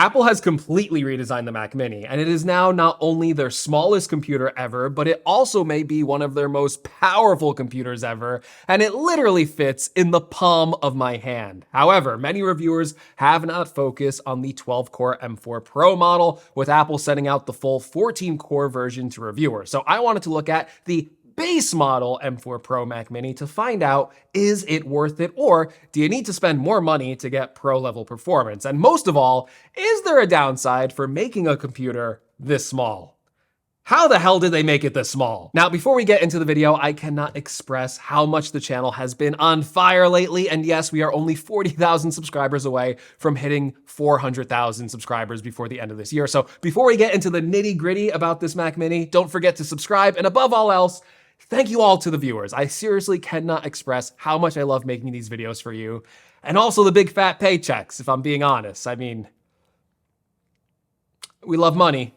Apple has completely redesigned the Mac Mini, and it is now not only their smallest computer ever, but it also may be one of their most powerful computers ever, and it literally fits in the palm of my hand. However, many reviewers have not focused on the 12-core M4 Pro model, with Apple sending out the full 14-core version to reviewers. So I wanted to look at the base model M4 Pro Mac Mini to find out, is it worth it, or do you need to spend more money to get pro level performance? And most of all, is there a downside for making a computer this small? How the hell did they make it this small? Now, before we get into the video, I cannot express how much the channel has been on fire lately. And yes, we are only 40,000 subscribers away from hitting 400,000 subscribers before the end of this year. So before we get into the nitty gritty about this Mac Mini, don't forget to subscribe. And above all else, thank you all to the viewers. I seriously cannot express how much I love making these videos for you. And also the big fat paychecks, if I'm being honest. I mean, we love money.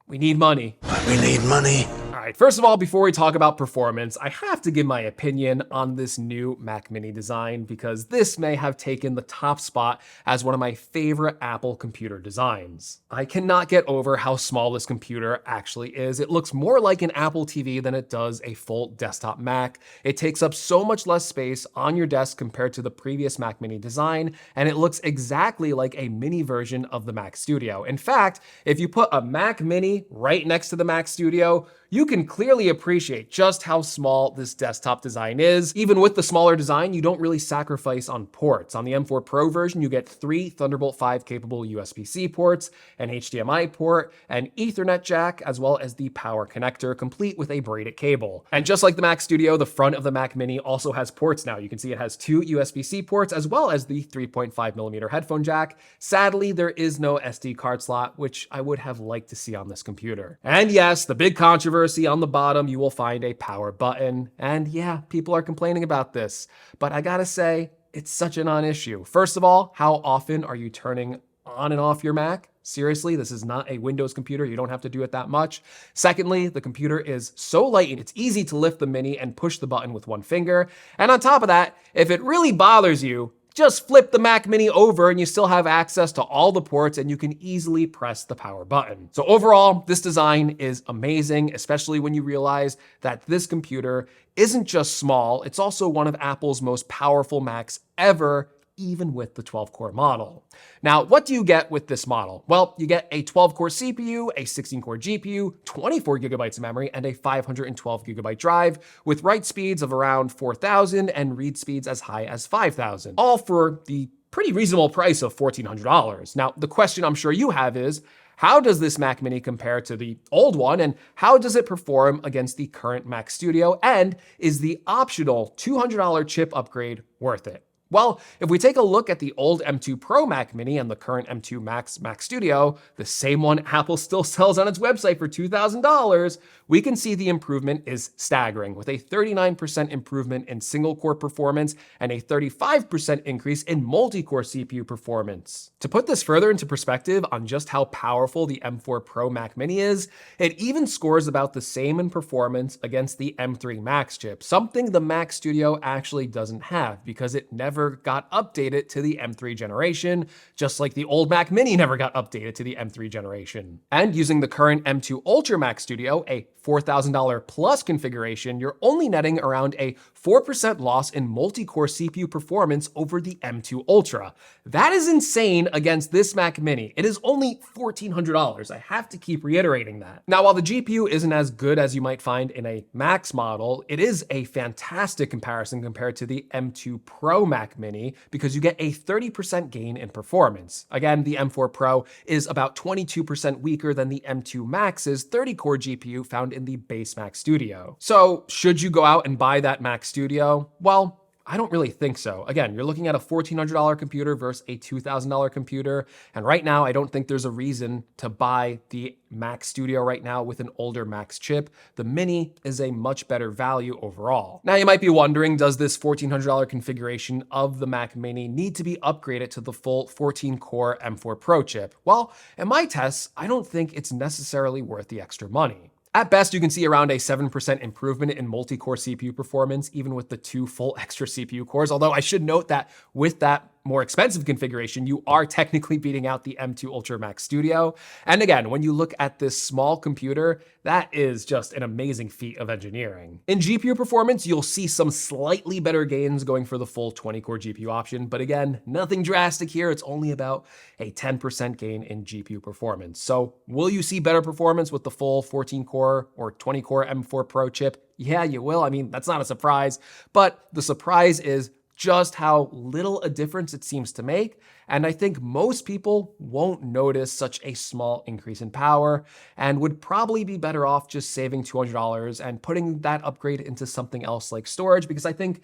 We need money. We need money. All right, first of all, before we talk about performance, I have to give my opinion on this new Mac Mini design because this may have taken the top spot as one of my favorite Apple computer designs. I cannot get over how small this computer actually is. It looks more like an Apple TV than it does a full desktop Mac. It takes up so much less space on your desk compared to the previous Mac Mini design, and it looks exactly like a mini version of the Mac Studio. In fact, if you put a Mac Mini right next to the Mac Studio, you can clearly appreciate just how small this desktop design is. Even with the smaller design, you don't really sacrifice on ports. On the M4 Pro version, you get 3 Thunderbolt 5 capable USB-C ports, an HDMI port, an Ethernet jack, as well as the power connector, complete with a braided cable. And just like the Mac Studio, the front of the Mac Mini also has ports now. You can see it has 2 USB-C ports, as well as the 3.5mm headphone jack. Sadly, there is no SD card slot, which I would have liked to see on this computer. And yes, the big controversy on the bottom, you will find a power button. And yeah, people are complaining about this, but I gotta say, it's such a non-issue. First of all, how often are you turning on and off your Mac? Seriously, this is not a Windows computer. You don't have to do it that much. Secondly, the computer is so light and it's easy to lift the Mini and push the button with one finger. And on top of that, if it really bothers you, just flip the Mac Mini over and you still have access to all the ports and you can easily press the power button. So overall, this design is amazing, especially when you realize that this computer isn't just small, it's also one of Apple's most powerful Macs ever, even with the 12-core model. Now, what do you get with this model? Well, you get a 12-core CPU, a 16-core GPU, 24 gigabytes of memory, and a 512 gigabyte drive with write speeds of around 4,000 and read speeds as high as 5,000, all for the pretty reasonable price of $1,400. Now, the question I'm sure you have is, how does this Mac Mini compare to the old one, and how does it perform against the current Mac Studio, and is the optional $200 chip upgrade worth it? Well, if we take a look at the old M2 Pro Mac Mini and the current M2 Max Mac Studio, the same one Apple still sells on its website for $2,000, we can see the improvement is staggering, with a 39% improvement in single-core performance and a 35% increase in multi-core CPU performance. To put this further into perspective on just how powerful the M4 Pro Mac Mini is, it even scores about the same in performance against the M3 Max chip, something the Mac Studio actually doesn't have because it never got updated to the M3 generation, just like the old Mac Mini never got updated to the M3 generation. And using the current M2 Ultra Mac Studio, a $4,000 plus configuration, you're only netting around a 4% loss in multi-core CPU performance over the M2 Ultra. That is insane against this Mac Mini. It is only $1,400. I have to keep reiterating that. Now, while the GPU isn't as good as you might find in a Max model, it is a fantastic comparison compared to the M2 Pro Mac Mini because you get a 30% gain in performance. Again, the M4 Pro is about 22% weaker than the M2 Max's 30-core GPU found in the base Mac Studio. So should you go out and buy that Mac Studio? Well, I don't really think so. Again, you're looking at a $1,400 computer versus a $2,000 computer. And right now, I don't think there's a reason to buy the Mac Studio right now with an older Max chip. The Mini is a much better value overall. Now, you might be wondering, does this $1,400 configuration of the Mac Mini need to be upgraded to the full 14-core M4 Pro chip? Well, in my tests, I don't think it's necessarily worth the extra money. At best, you can see around a 7% improvement in multi-core CPU performance, even with the 2 full extra CPU cores. Although I should note that with that more expensive configuration, you are technically beating out the M2 Ultra Max Studio. And again, when you look at this small computer, that is just an amazing feat of engineering. In GPU performance, you'll see some slightly better gains going for the full 20-core GPU option, but again, nothing drastic here. It's only about a 10% gain in GPU performance. So will you see better performance with the full 14-core or 20-core M4 Pro chip? Yeah, you will. I mean, that's not a surprise, but the surprise is just how little a difference it seems to make. And I think most people won't notice such a small increase in power and would probably be better off just saving $200 and putting that upgrade into something else like storage, because I think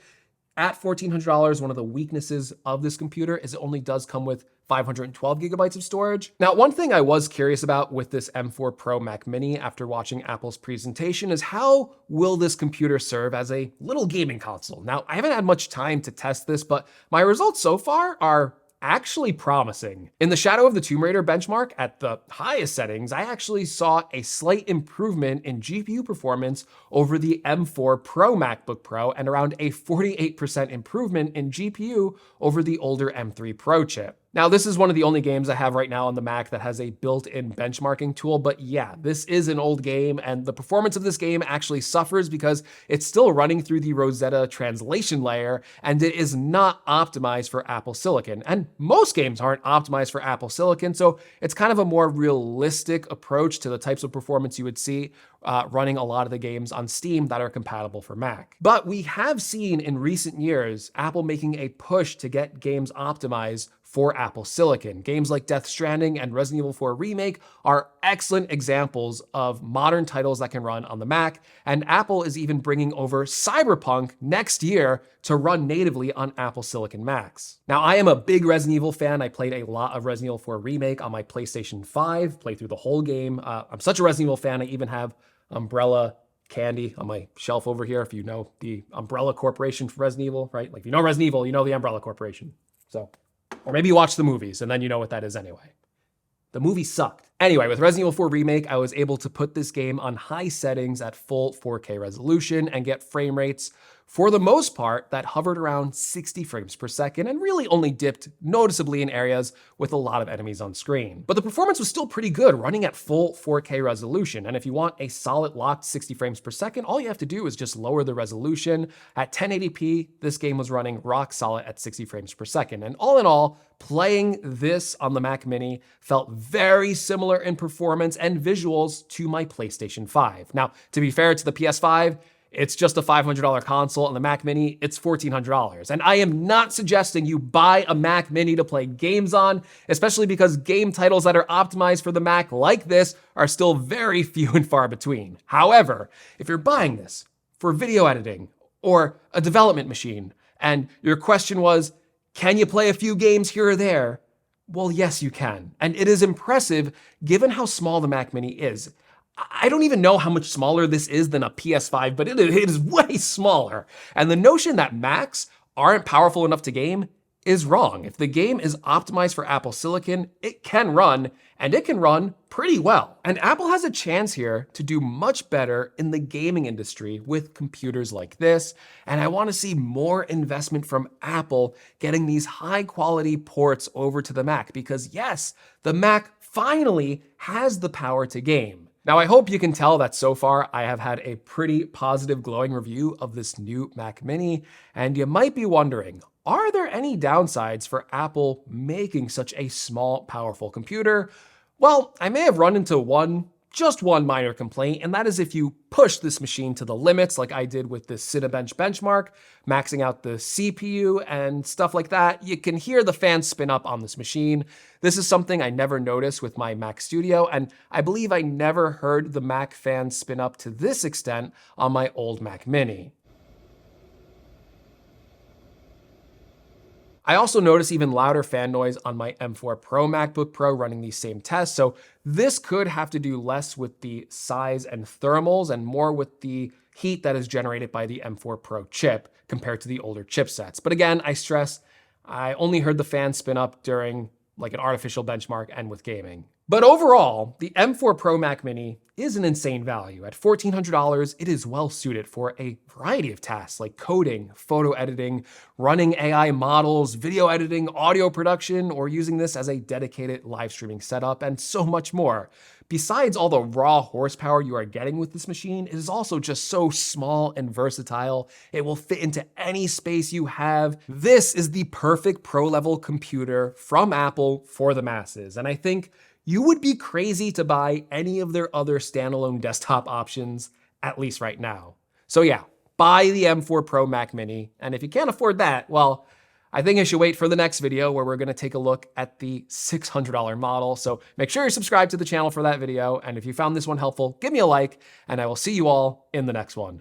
at $1,400, one of the weaknesses of this computer is it only does come with 512 gigabytes of storage. Now, one thing I was curious about with this M4 Pro Mac Mini after watching Apple's presentation is how will this computer serve as a little gaming console? Now, I haven't had much time to test this, but my results so far are actually promising. In the Shadow of the Tomb Raider benchmark at the highest settings, I actually saw a slight improvement in GPU performance over the M4 Pro MacBook Pro and around a 48% improvement in GPU over the older M3 Pro chip. Now, this is one of the only games I have right now on the Mac that has a built-in benchmarking tool, but yeah, this is an old game, and the performance of this game actually suffers because it's still running through the Rosetta translation layer, and it is not optimized for Apple Silicon. And most games aren't optimized for Apple Silicon, so it's kind of a more realistic approach to the types of performance you would see running a lot of the games on Steam that are compatible for Mac. But we have seen in recent years Apple making a push to get games optimized for Apple Silicon. Games like Death Stranding and Resident Evil 4 Remake are excellent examples of modern titles that can run on the Mac, and Apple is even bringing over Cyberpunk next year to run natively on Apple Silicon Macs. Now, I am a big Resident Evil fan. I played a lot of Resident Evil 4 Remake on my PlayStation 5, played through the whole game. I'm such a Resident Evil fan, I even have Umbrella candy on my shelf over here. If you know the Umbrella Corporation for Resident Evil, right? Like if you know Resident Evil, you know the Umbrella Corporation. So, or maybe you watch the movies and then you know what that is anyway. The movie sucked. Anyway, with Resident Evil 4 Remake, I was able to put this game on high settings at full 4K resolution and get frame rates, for the most part, that hovered around 60 frames per second and really only dipped noticeably in areas with a lot of enemies on screen. But the performance was still pretty good running at full 4K resolution. And if you want a solid locked 60 frames per second, all you have to do is just lower the resolution. At 1080p, this game was running rock solid at 60 frames per second. And all in all, playing this on the Mac Mini felt very similar in performance and visuals to my PlayStation 5. Now, to be fair to the PS5, it's just a $500 console, and the Mac Mini, it's $1,400. And I am not suggesting you buy a Mac Mini to play games on, especially because game titles that are optimized for the Mac like this are still very few and far between. However, if you're buying this for video editing or a development machine, and your question was, can you play a few games here or there? Well, yes, you can. And it is impressive given how small the Mac Mini is. I don't even know how much smaller this is than a PS5, but it is way smaller. And the notion that Macs aren't powerful enough to game is wrong. If the game is optimized for Apple Silicon, it can run, and it can run pretty well. And Apple has a chance here to do much better in the gaming industry with computers like this, and I want to see more investment from Apple getting these high quality ports over to the Mac, because yes, the Mac finally has the power to game. Now, I hope you can tell that so far I have had a pretty positive, glowing review of this new Mac Mini, and you might be wondering, are there any downsides for Apple making such a small, powerful computer? Well, I may have run into just one minor complaint, and that is if you push this machine to the limits like I did with this Cinebench benchmark, maxing out the CPU and stuff like that, you can hear the fan spin up on this machine. This is something I never noticed with my Mac Studio, and I believe I never heard the Mac fan spin up to this extent on my old Mac Mini. I also notice even louder fan noise on my M4 Pro MacBook Pro running these same tests, so this could have to do less with the size and thermals and more with the heat that is generated by the M4 Pro chip compared to the older chipsets. But again, I stress, I only heard the fan spin up during like an artificial benchmark and with gaming. But overall, the M4 Pro Mac Mini is an insane value. At $1,400, it is well suited for a variety of tasks like coding, photo editing, running AI models, video editing, audio production, or using this as a dedicated live streaming setup, and so much more. Besides all the raw horsepower you are getting with this machine, it is also just so small and versatile. It will fit into any space you have. This is the perfect pro-level computer from Apple for the masses, and I think you would be crazy to buy any of their other standalone desktop options, at least right now. So yeah, buy the M4 Pro Mac Mini, and if you can't afford that, well, I think I should wait for the next video where we're gonna take a look at the $600 model. So make sure you're subscribed to the channel for that video, and if you found this one helpful, give me a like, and I will see you all in the next one.